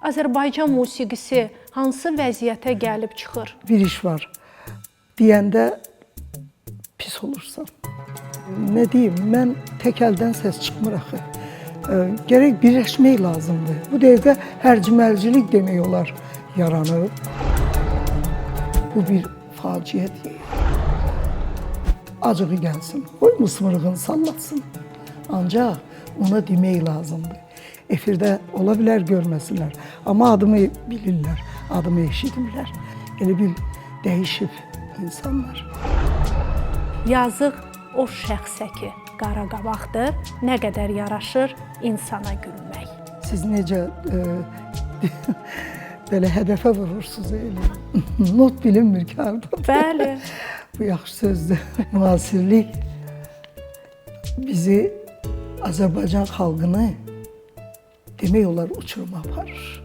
Azərbaycan musiqisi hansı vəziyyətə gəlib çıxır? Bir iş var. Deyəndə pis olursan. Nə deyim, mən tək əldən səs çıxmır axı. Gərək birləşmək lazımdır. Bu dəqiqə hərcmərcilik demək olar yaranıb. Bu bir faciə deyil. Acığı gəlsin, qoy mısmırığını sallatsın. Ancaq ona demək lazımdır. Efirdə ola bilər görməsinlər, amma adımı bilirlər, adımı eşidirlər. Elə bil dəyişib insanlar. Yazıq o şəxsə ki, qara qabaqdır, nə qədər yaraşır insana gülmək. Siz necə belə hədəfə vurursunuz elə. Not bilinmir ki, hardan. Bəli. Bu yaxşı sözdür. Müasirlik bizi, Azərbaycan xalqını demək olar uçuruma aparır.